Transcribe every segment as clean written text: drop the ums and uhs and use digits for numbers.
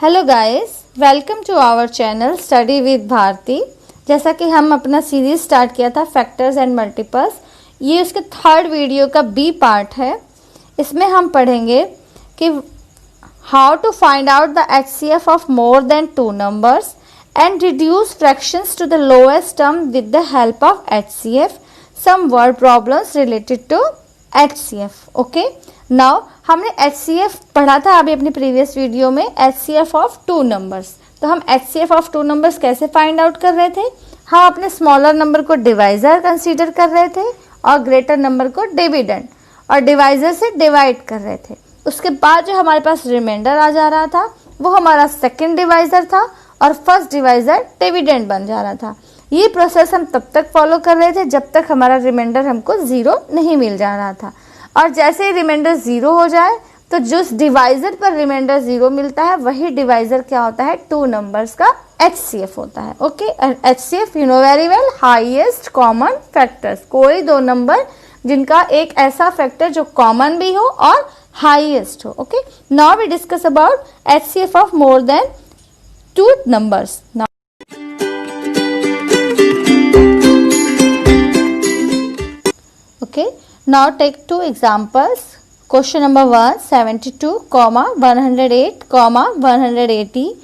Hello guys, welcome to our channel study with Bharti. जैसा कि हम अपना सीरीज स्टार्ट किया था फैक्टर्स एंड मल्टीपल्स, ये उसके थर्ड वीडियो का बी पार्ट है। इसमें हम पढ़ेंगे कि how to find out the HCF of more than 2 numbers and reduce fractions to the lowest term with the help of HCF, some word problems related to HCF। Okay, now हमने HCF पढ़ा था अभी अपनी previous video में, HCF of 2 numbers. तो हम HCF of 2 numbers कैसे find out कर रहे थे? हम अपने स्मॉलर नंबर को डिवाइजर कंसीडर कर रहे थे और ग्रेटर नंबर को डिविडेंड, और डिवाइजर से डिवाइड कर रहे थे। उसके बाद जो हमारे पास रिमाइंडर आ जा रहा था वो हमारा सेकेंड डिवाइजर था और फर्स्ट डिवाइजर डिविडेंड बन जा रहा था। ये प्रोसेस हम तब तक फॉलो कर रहे थे जब तक हमारा रिमाइंडर हमको 0 नहीं मिल जा रहा था। और जैसे ही रिमाइंडर 0 हो जाए तो जिस डिवाइजर पर रिमाइंडर 0 मिलता है वही डिवाइजर क्या होता है? 2 नंबर्स का HCF होता है। Okay, HCF you know very well, highest common factors. कोई 2 नंबर जिनका एक ऐसा फैक्टर जो कॉमन भी हो और हाईएस्ट हो। Okay, now we discuss about HCF of more than 2 numbers. Okay, now take 2 examples. Question number 1, 72, 108, 180.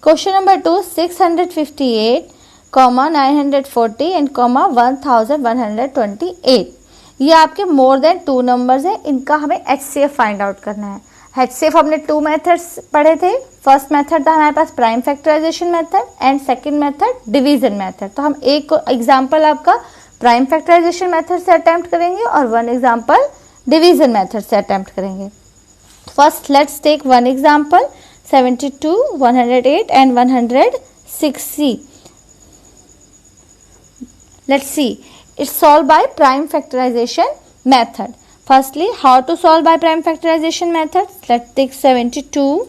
Question number 2, 658, 940 and 1128. ये आपके मोर देन 2 नंबर्स है, इनका हमें HCF फाइंड आउट करना है। HCF हमने 2 मेथड्स पढ़े थे। फर्स्ट मेथड था हमारे पास prime factorization method and second method division method. तो हम एक एग्जाम्पल आपका प्राइम फैक्टराइजेशन मेथड से अटेम्प्ट करेंगे और 1 एग्जाम्पल डिवीजन मेथड से अटेम्प्ट करेंगे। First let's take 1 example, 72, 108 and 160. Let's see, it's solved by prime factorization method. Firstly, how to solve by prime factorization method? Let's take 72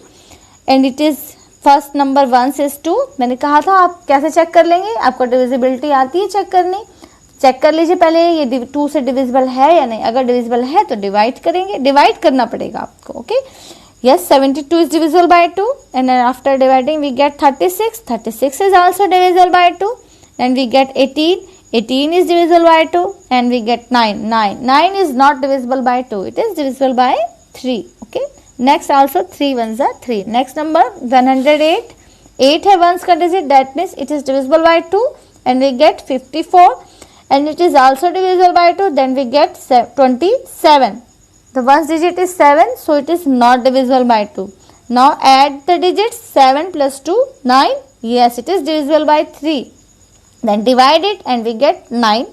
and it is first number 1 says 2. मैंने कहा था आप कैसे check कर लेंगे, आपको divisibility आती है चेक करनी। चेक कर लीजिए पहले ये 2 से डिविजिबल है या नहीं। अगर डिविजिबल है तो डिवाइड करेंगे, डिवाइड करना पड़ेगा आपको। Okay, yes, 72 is divisible by 2 and after dividing we get 36. 36 is also divisible by 2 and we get 18. 18 is divisible by 2 and we get 9. 9 is not divisible by 2, it is divisible by 3. Okay, next also 3 ones are 3. Next number 108. 8 है ones का digit, that means it is divisible by 2 and we get 54 and it is also divisible by 2, then we get 27. The ones digit is 7, so it is not divisible by 2. Now add the digits, 7 plus 2, 9. Yes, it is divisible by 3. Then divide it and we get 9.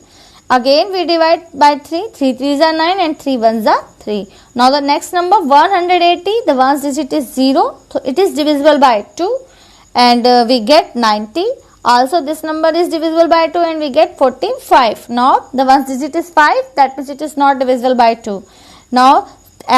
Again we divide by 3. 3 3s are 9 and 3 1s are 3. Now the next number 180, the ones digit is 0, so it is divisible by 2 and we get 90. Also this number is divisible by 2 and we get 45. Now the ones digit is 5, that means it is not divisible by 2. Now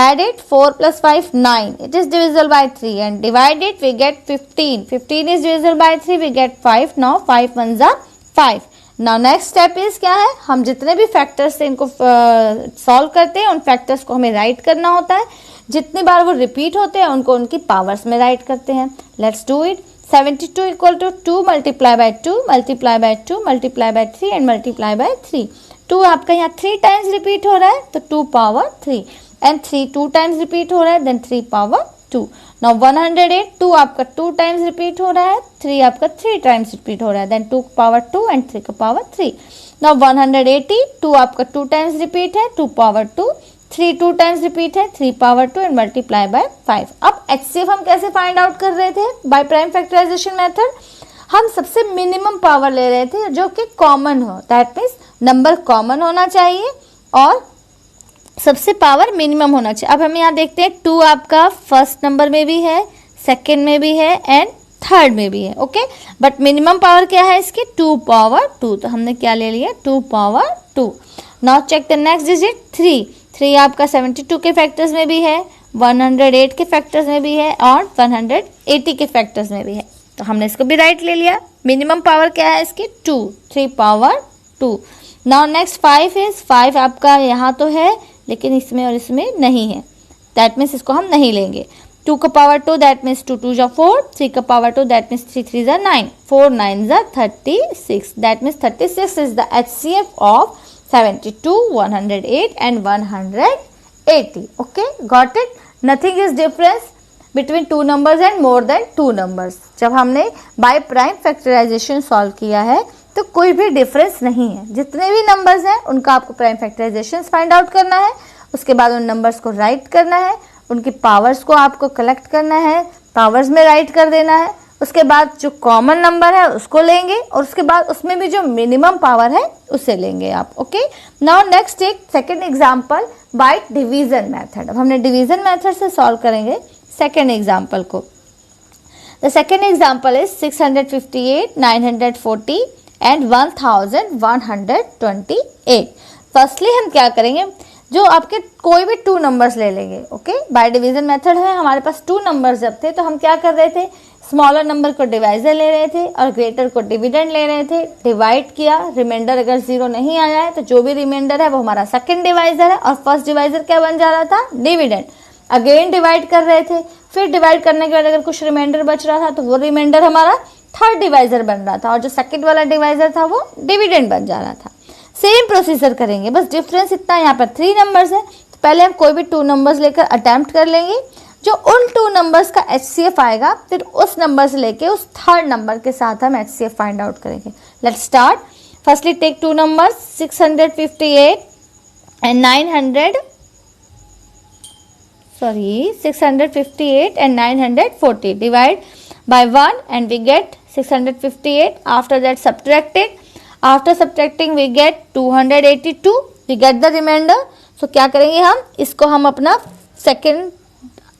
add it, 4 plus 5, 9. It is divisible by 3 and divide it, we get 15. 15 is divisible by 3, we get 5. Now 5 ones are 5. Now next step is क्या है? हम जितने भी factors से इनको solve करते हैं उन फैक्टर्स को हमें राइट करना होता है। जितनी बार वो रिपीट होते हैं उनको उनकी पावर्स में राइट करते हैं। Let's do it. 72 equal to 2 multiply by 2 multiply by 2 multiply by 3 and multiply by 3। 2 आपका यहाँ 3 टाइम्स रिपीट हो रहा है तो 2 पावर 3 एंड 3 2 टाइम्स रिपीट हो रहा है देन 3 पावर 2। Now 108, 2 आपका 2 टाइम्स रिपीट हो रहा है, 3 आपका 3 टाइम्स रिपीट हो रहा है, देन 2 पावर 2 एंड 3 का पावर 3। Now 180, 2 आपका 2 टाइम्स रिपीट है, 2 पावर 2, 3 2 टाइम्स रिपीट है, 3 पावर 2 एंड मल्टीप्लाई बाय 5। अब HCF हम कैसे फाइंड आउट कर रहे थे? By prime factorization method. हम सबसे मिनिमम पावर ले रहे थे जो कि कॉमन हो, दैट मीन्स नंबर कॉमन होना चाहिए और सबसे पावर मिनिमम होना चाहिए। अब हम यहाँ देखते हैं 2 आपका फर्स्ट नंबर में भी है, सेकेंड में भी है एंड थर्ड में भी है। ओके, बट मिनिमम पावर क्या है इसकी? 2 पावर 2। तो हमने क्या ले लिया? 2 power 2। Now check the next digit, 3। 3 आपका 72 के फैक्टर्स में भी है, 108 के फैक्टर्स में भी है और 180 के फैक्टर्स में भी है। तो हमने इसको भी राइट ले लिया। मिनिमम पावर क्या है इसकी? 2, 3 पावर 2। नाउ नेक्स्ट 5 इज 5 आपका यहाँ तो है लेकिन इसमें और इसमें नहीं है, दैट मीन्स इसको हम नहीं लेंगे। 2 का पावर 2 दैट मीन्स 2 2 जा 4, 3 का पावर 2 दैट मीन्स 3 3 जा 9, 4 9 जा 36 that means 36 is the HCF of 72, 108 and 180. Okay, got it? Nothing is difference between two numbers and more than two numbers. जब हमने बाय प्राइम फैक्टराइजेशन सॉल्व किया है तो कोई भी डिफरेंस नहीं है. जितने भी नंबर्स हैं उनका आपको प्राइम फैक्टराइजेशन फाइंड आउट करना है, उसके बाद उन नंबर्स को राइट करना है, उनकी पावर्स को आपको कलेक्ट करना है, पावर्स में राइट कर देना है, उसके बाद जो कॉमन नंबर है उसको लेंगे और उसके बाद उसमें भी जो मिनिमम पावर है उसे लेंगे आप. ओके, नाउ नेक्स्ट एक second example by division method. अब हमने डिवीजन मेथड से सॉल्व करेंगे सेकेंड एग्जाम्पल को. The second example is 658, 940 and 1128. Firstly हम क्या करेंगे, जो आपके कोई भी टू नंबर्स ले लेंगे. ओके, बाय डिवीजन मेथड है, हमारे पास टू नंबर्स जब थे तो हम क्या कर रहे थे, स्मॉलर नंबर को डिवाइजर ले रहे थे और ग्रेटर को डिविडेंड ले रहे थे. डिवाइड किया, रिमाइंडर अगर 0 नहीं आया है तो जो भी रिमाइंडर है वो हमारा सेकंड डिवाइजर है और फर्स्ट डिवाइजर क्या बन जा रहा था, डिविडेंड. अगेन डिवाइड कर रहे थे, फिर डिवाइड करने के बाद अगर कुछ रिमाइंडर बच रहा था तो वो रिमाइंडर हमारा थर्ड डिवाइजर बन रहा था और जो सेकंड वाला डिवाइजर था वो डिविडेंड बन जा रहा था. सेम प्रोसीजर करेंगे, बस डिफरेंस इतना, यहाँ पर 3 नंबर्स है तो पहले हम कोई भी 2 नंबर्स लेकर अटेम्प्ट कर लेंगे. जो उन 2 नंबर्स का HCF आएगा फिर उस नंबर से लेके उस थर्ड नंबर के साथ हम HCF फाइंड आउट करेंगे. Let's start. Firstly take 2 numbers 658 and 940. Divide by 1 and we get 658. After that subtracted. After subtracting we get 282. We get the remainder. So क्या करेंगे हम, इसको हम अपना सेकेंड,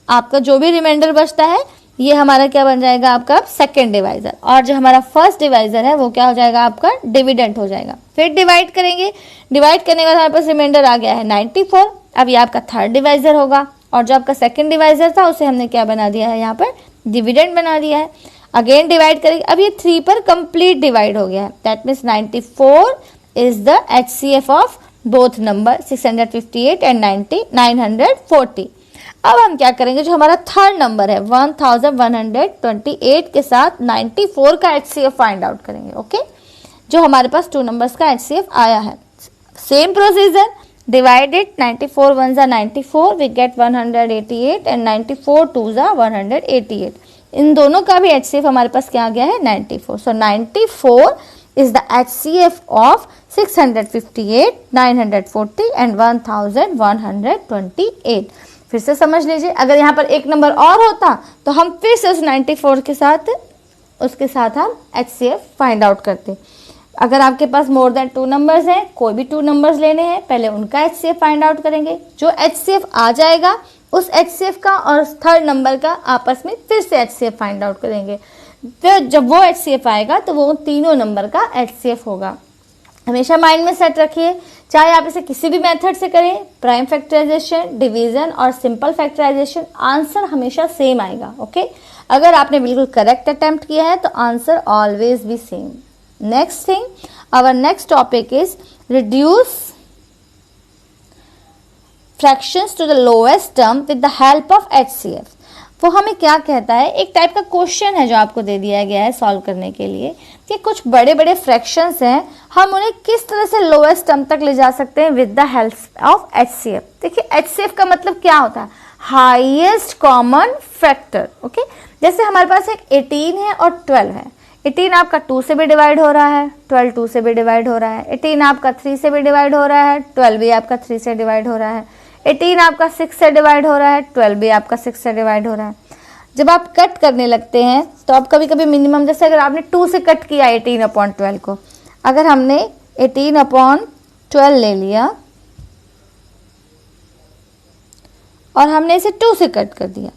आपका जो भी रिमाइंडर बचता है ये हमारा क्या बन जाएगा, आपका सेकेंड डिवाइजर. और जो हमारा फर्स्ट डिवाइजर है वो क्या हो जाएगा, आपका डिविडेंड हो जाएगा. फिर डिवाइड करेंगे, डिवाइड करने के बाद हमारे पास रिमाइंडर आ गया है 94. अब ये आपका थर्ड डिवाइजर होगा और जो आपका सेकेंड डिवाइजर था उसे हमने क्या बना दिया है, यहाँ पर डिविडेंड बना दिया है. अगेन डिवाइड करेंगे, अब ये 3 पर कंप्लीट डिवाइड हो गया है. That means 94 is the HCF of both number 658 and 940. अब हम क्या करेंगे, जो हमारा थर्ड नंबर है 1128 के साथ 94 का HCF फाइंड आउट करेंगे. ओके, जो हमारे पास 2 नंबर्स का HCF आया है. सेम प्रोसीजर, डिवाइडेड 94 1 जा 94, वी गेट 188 एंड 94 2 जा 188. इन दोनों का भी HCF हमारे पास क्या आ गया है, 94. सो 94 is the HCF of 658, 940 and 1128. फिर से समझ लीजिए, अगर यहाँ पर एक नंबर और होता तो हम फिर से उस 94 के साथ उसके साथ हम HCF फाइंड आउट करते. अगर आपके पास मोर देन 2 नंबर्स हैं, कोई भी 2 नंबर्स लेने हैं, पहले उनका HCF फाइंड आउट करेंगे. जो HCF आ जाएगा उस HCF का और थर्ड नंबर का आपस में फिर से HCF फाइंड आउट करेंगे. फिर जब वो HCF आएगा तो वो तीनों नंबर का HCF होगा. हमेशा माइंड में सेट रखिए, चाहे आप इसे किसी भी मेथड से करें, प्राइम फैक्टराइजेशन, डिवीजन और सिंपल फैक्टराइजेशन, आंसर हमेशा सेम आएगा. ओके, अगर आपने बिल्कुल करेक्ट अटेम्प्ट किया है तो answer always be same. Next thing, our next topic is reduce fractions to the lowest term with the help of HCF. वो हमें क्या कहता है, एक टाइप का क्वेश्चन है जो आपको दे दिया गया है सॉल्व करने के लिए कि कुछ बड़े बड़े फ्रैक्शंस हैं, हम उन्हें किस तरह से लोएस्ट टर्म तक ले जा सकते हैं with the help of HCF. देखिए HCF का मतलब क्या होता है, हाईएस्ट कॉमन फैक्टर. ओके, जैसे हमारे पास एक 18 है और 12 है. 18 आपका 2 से भी डिवाइड हो रहा है, 12 2 से भी डिवाइड हो रहा है. 18 आपका 3 से भी डिवाइड हो रहा है, 12 भी आपका 3 से डिवाइड हो रहा है. 18 आपका 6 से डिवाइड हो रहा है, 12 भी आपका 6 से डिवाइड हो रहा है. जब आप कट करने लगते हैं तो आप कभी कभी मिनिमम, जैसे अगर आपने 2 से कट किया 18/12 को, अगर हमने 18/12 ले लिया और हमने इसे 2 से कट कर दिया,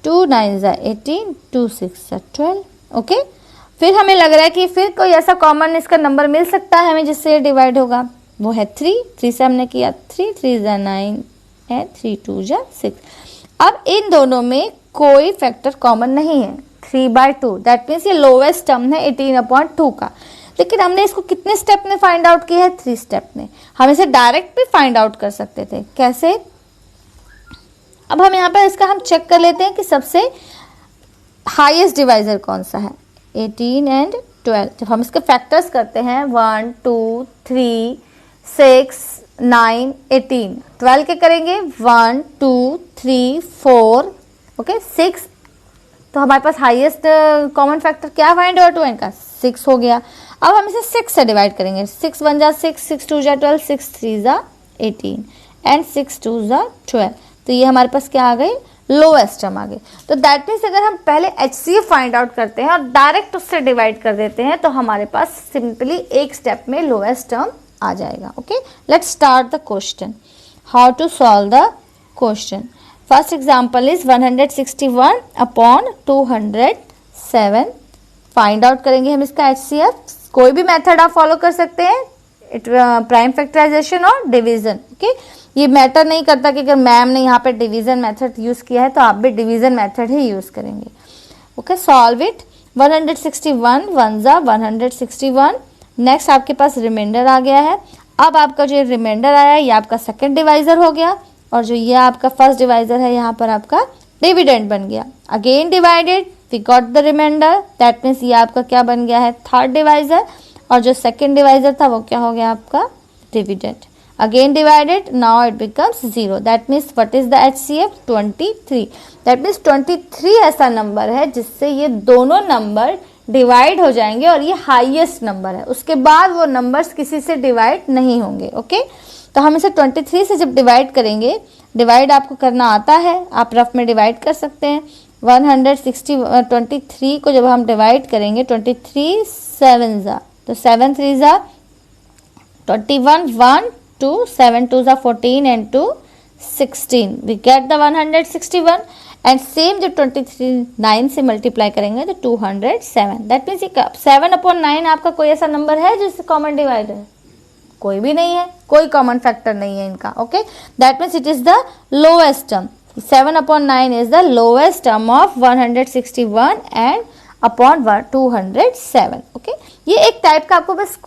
2 9 जा 18, 2 6 जा 12. ओके, फिर हमें लग रहा है कि फिर कोई ऐसा कॉमन इसका नंबर मिल सकता है हमें जिससे डिवाइड होगा, वो है 3. 3 से हमने किया 3 3 जा 9 है, 3 2 जा 6. अब इन दोनों में कोई फैक्टर कॉमन नहीं है, 3/2. दैट मीन्स ये लोवेस्ट टर्म है 18/2 का. लेकिन हमने इसको कितने स्टेप में फाइंड आउट किया है, 3 स्टेप में. हम इसे डायरेक्ट भी फाइंड आउट कर सकते थे. कैसे, अब हम यहाँ पर इसका हम चेक कर लेते हैं कि सबसे हाईएस्ट डिवाइजर कौन सा है, 18 एंड 12। जब हम इसके फैक्टर्स करते हैं 1 2 3 6 9 18, 12 के करेंगे 1 2 3 4 ओके 6, तो हमारे पास हाईएस्ट कॉमन फैक्टर क्या फाइंड आउट हुआ इनका, 6 हो गया। अब हम इसे 6 से डिवाइड करेंगे, 6 1 जा 6, 6 2 जा 12, 6 3 जा 18 एंड 6 2 जा 12, तो ये हमारे पास क्या आ गई, लोएस्ट टर्म आ गई। तो दैट मीन्स अगर हम पहले HCF फाइंड आउट करते हैं और डायरेक्ट उससे डिवाइड कर देते हैं तो हमारे पास सिंपली एक स्टेप में लोएस्ट टर्म आ जाएगा। Okay, let's start the question, how to solve the question. First example is 161 upon 207, find out करेंगे हम इसका HCF। कोई भी मेथड आप फॉलो कर सकते हैं, प्राइम फैक्टराइजेशन और डिवीजन। ओके, ये मैटर नहीं करता कि अगर मैम ने यहाँ पे डिवीजन मेथड यूज किया है तो आप भी डिवीजन मेथड ही यूज करेंगे। Okay, solve it. 161 1 जा 161, नेक्स्ट आपके पास रिमाइंडर आ गया है। अब आपका जो रिमाइंडर आया है ये आपका सेकंड डिवाइजर हो गया, और जो ये आपका फर्स्ट डिवाइजर है यहाँ पर आपका डिविडेंड बन गया। Again divided, we got the remainder, that means ये आपका क्या बन गया है, थर्ड डिवाइजर, और जो सेकंड डिवाइजर था वो क्या हो गया आपका, dividend. Again divided, now it becomes 0, that means what is the HCF, 23। That means 23 ऐसा नंबर है जिससे ये दोनों नंबर डिवाइड हो जाएंगे और ये हाईएस्ट नंबर है, उसके बाद वो नंबर्स किसी से डिवाइड नहीं होंगे। ओके, तो हम इसे 23 से जब डिवाइड करेंगे, डिवाइड आपको करना आता है, आप रफ में डिवाइड कर सकते हैं। 23 को जब हम डिवाइड करेंगे, 23 7 जा, तो 7 3 जा 21, 1 2 7 2 जा 14 and 2 16, we get the 161। And same जब 23 9 से मल्टीप्लाई करेंगे तो 207, दैट मीन्स 7/9 आपका कोई ऐसा नंबर है जिससे कॉमन डिवाइडर है, कोई भी नहीं है, कोई कॉमन फैक्टर नहीं है इनका। Okay, that means it is the lowest term, 7/9 is the lowest term of 161 and upon 207। Okay, ये एक टाइप का आपको बस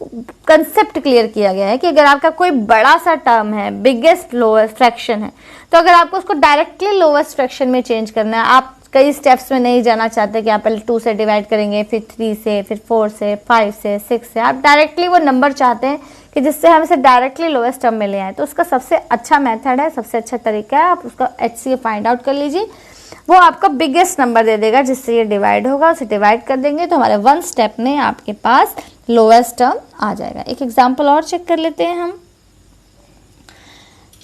कंसेप्ट क्लियर किया गया है कि अगर आपका कोई बड़ा सा टर्म है, बिगेस्ट लोएस्ट फ्रैक्शन है, तो अगर आपको उसको डायरेक्टली लोएस्ट फ्रैक्शन में चेंज करना है, आप कई स्टेप्स में नहीं जाना चाहते कि आप पहले 2 से डिवाइड करेंगे, फिर 3 से, फिर 4 से, 5 से, 6 से, आप डायरेक्टली वो नंबर चाहते हैं कि जिससे हम इसे डायरेक्टली लोएस्ट टर्म में ले आए, तो उसका सबसे अच्छा मेथड है, सबसे अच्छा तरीका है, आप उसका HCF फाइंड आउट कर लीजिए। वो आपका बिगेस्ट नंबर दे देगा जिससे ये डिवाइड होगा, उसे डिवाइड कर देंगे तो हमारे 1 स्टेप में आपके पास लोएस्ट टर्म आ जाएगा। एक एग्जांपल और चेक कर लेते हैं हम,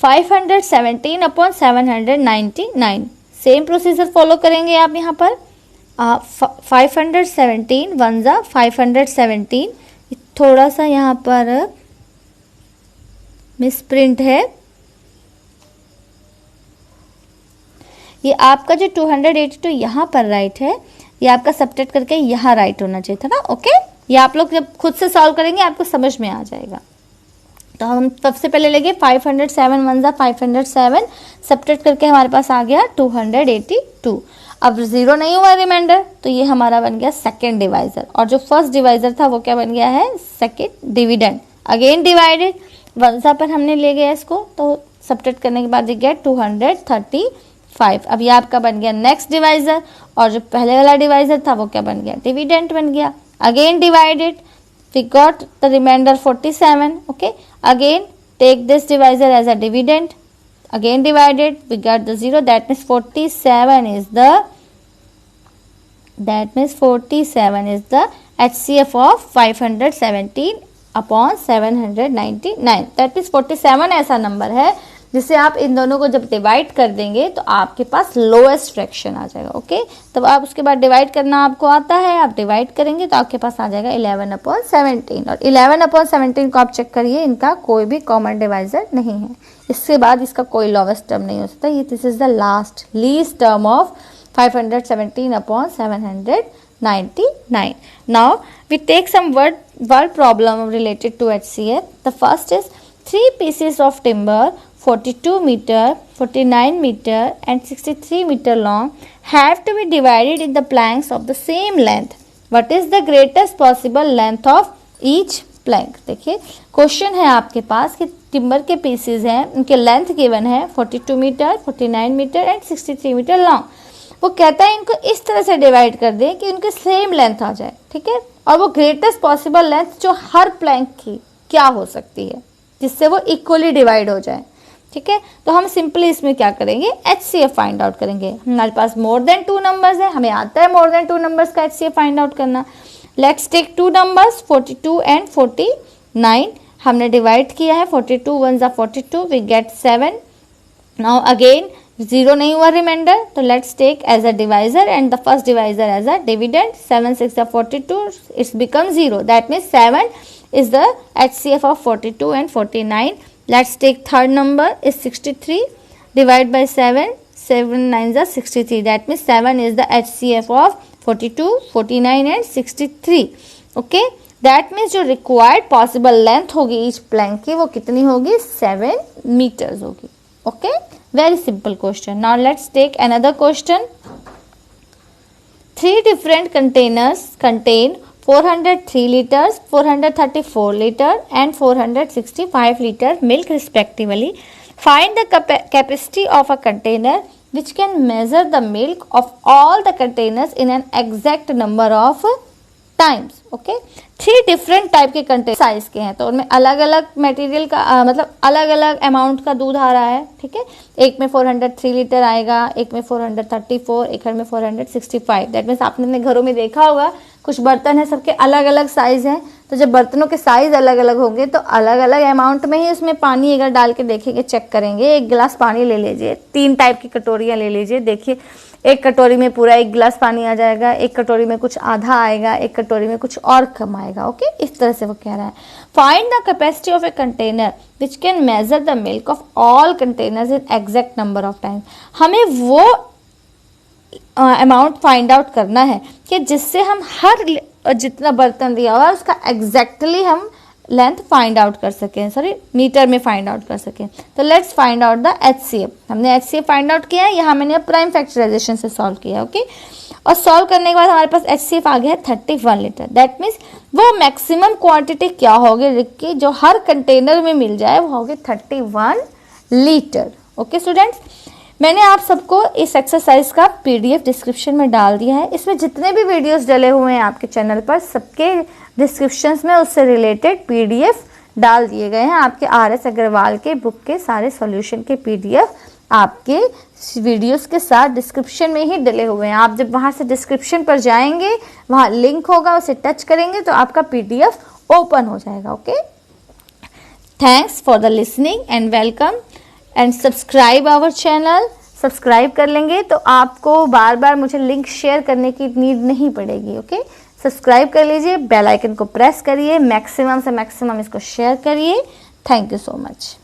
517 अपॉन 799, सेम प्रोसीजर फॉलो करेंगे आप यहाँ पर। 517 1 जा 517, थोड़ा सा यहाँ पर मिसप्रिंट है, ये आपका जो 282 यहाँ पर राइट है, ये आपका सब्ट्रैक्ट करके यहाँ राइट होना चाहिए था ना। ओके, ये आप लोग जब खुद से सॉल्व करेंगे आपको समझ में आ जाएगा। तो हम सबसे पहले लेंगे 507 1 जा 507, सब्ट्रैक्ट करके हमारे पास आ गया 282। अब 0 नहीं हुआ रिमाइंडर, तो ये हमारा बन गया सेकेंड डिवाइजर, और जो फर्स्ट डिवाइजर था वो क्या बन गया है, सेकेंड डिविडेंड। अगेन डिवाइडेड, 1 जा पर हमने ले गया इसको, तो सब्ट्रैक्ट करने के बाद ये गया 235। अब ये आपका बन गया नेक्स्ट डिवाइजर, और जो पहले वाला डिवाइजर था वो क्या बन गया, डिविडेंड बन गया। Again divided, we got the remainder 47. Okay, again take this divisor as a dividend, again divided, we got the 0, that means 47 is the HCF of 517 upon 799। that means 47 ऐसा नंबर है जिसे आप इन दोनों को जब डिवाइड कर देंगे तो आपके पास लोएस्ट फ्रैक्शन आ जाएगा। ओके, तब आप उसके बाद डिवाइड करना आपको आता है, आप डिवाइड करेंगे तो आपके पास आ जाएगा 11/17, और 11/17 को आप चेक करिए, इनका कोई भी कॉमन डिवाइजर नहीं है, इसके बाद इसका कोई लोएस्ट टर्म नहीं हो सकता। ये this is the least term of 517 upon 799। Now we take some word problem related to HCF। The first is 3 pieces of timber 42 meter, 49 meter and 63 meter long have to be divided in the planks of the same length. What is the greatest possible length of each plank? देखिए question है आपके पास कि timber के pieces हैं उनके length given है 42 metre, 49 metre and 63 metre long. वो कहता है इनको इस तरह से डिवाइड कर दें कि उनके सेम लेंथ आ जाए, ठीक है। और वो ग्रेटेस्ट पॉसिबल लेंथ जो हर प्लैंक की क्या हो सकती है जिससे वो इक्वली डिवाइड हो जाए, ठीक है। तो हम सिंपली इसमें क्या करेंगे, HCF फाइंड आउट करेंगे। हमारे पास मोर देन 2 नंबर्स है, हमें आता है मोर देन 2 नंबर्स का HCF फाइंड आउट करना। Let's take 2 numbers 42 and 49। हमने डिवाइड किया है, 42 1 42, वी गेट 7। नाउ अगेन 0 नहीं हुआ रिमाइंडर, तो let's take as a divisor and the first divisor as a dividend. 7 6 42, it's become 0, that means 7 is the HCF of 42 and 49. Let's take third number is 63. Divide by 7. 7 9s are 63. That means 7 is the HCF of 42, 49 and 63. Okay. That means जो required possible length होगी each plank की वो कितनी होगी, 7 meters होगी. Okay. Very simple question. Now let's take another question. 3 different containers contain 403 liters, 434 liter and 465 liter milk respectively. Find the capacity of a container which can measure the milk of all the containers in an exact number of times. Okay, 3 different type के container size के हैं, तो उनमें अलग अलग material का मतलब अलग अलग अमाउंट का दूध आ रहा है, ठीक है। एक में 403 लीटर आएगा, एक में 434, एक में 465। दैट मीन्स आपने अपने घरों में देखा होगा कुछ बर्तन है सबके अलग अलग साइज हैं, तो जब बर्तनों के साइज अलग अलग होंगे तो अलग अलग अमाउंट में ही उसमें पानी अगर डाल के देखेंगे, चेक करेंगे, 1 गिलास पानी ले लीजिए, 3 टाइप की कटोरियाँ ले लीजिए, देखिए एक कटोरी में पूरा 1 गिलास पानी आ जाएगा, एक कटोरी में कुछ आधा आएगा, एक कटोरी में कुछ और कम आएगा। ओके, इस तरह से वो कह रहा है। Find the capacity of a container which can measure the milk of all containers in exact number of time. हमें वो अमाउंट फाइंड आउट करना है कि जिससे हम हर जितना बर्तन दिया हुआ है उसका एग्जैक्टली हम लेंथ फाइंड आउट कर सकें, सॉरी मीटर में फाइंड आउट कर सकें। तो let's find out the HCF। हमने HCF फाइंड आउट किया है, यहाँ मैंने प्राइम फैक्टराइजेशन से सॉल्व किया, ओके। और सॉल्व करने के बाद हमारे पास HCF आ गया है 31 लीटर। दैट मीन्स वो मैक्सिमम क्वांटिटी क्या होगी रिक्की जो हर कंटेनर में मिल जाए, वो होगी 31 लीटर। ओके स्टूडेंट्स, मैंने आप सबको इस एक्सरसाइज का PDF डिस्क्रिप्शन में डाल दिया है। इसमें जितने भी वीडियोस डले हुए हैं आपके चैनल पर, सबके डिस्क्रिप्शंस में उससे रिलेटेड PDF डाल दिए गए हैं। आपके RS अग्रवाल के बुक के सारे सॉल्यूशन के PDF आपके वीडियोस के साथ डिस्क्रिप्शन में ही डले हुए हैं। आप जब वहाँ से डिस्क्रिप्शन पर जाएंगे, वहाँ लिंक होगा, उसे टच करेंगे तो आपका PDF ओपन हो जाएगा। Okay, thanks for the listening and welcome and subscribe our channel. Subscribe कर लेंगे तो आपको बार बार मुझे लिंक शेयर करने की नीड नहीं पड़ेगी। ओके, सब्सक्राइब कर लीजिए, बेल आइकन को प्रेस करिए, मैक्सिमम से मैक्सिमम इसको शेयर करिए। Thank you so much.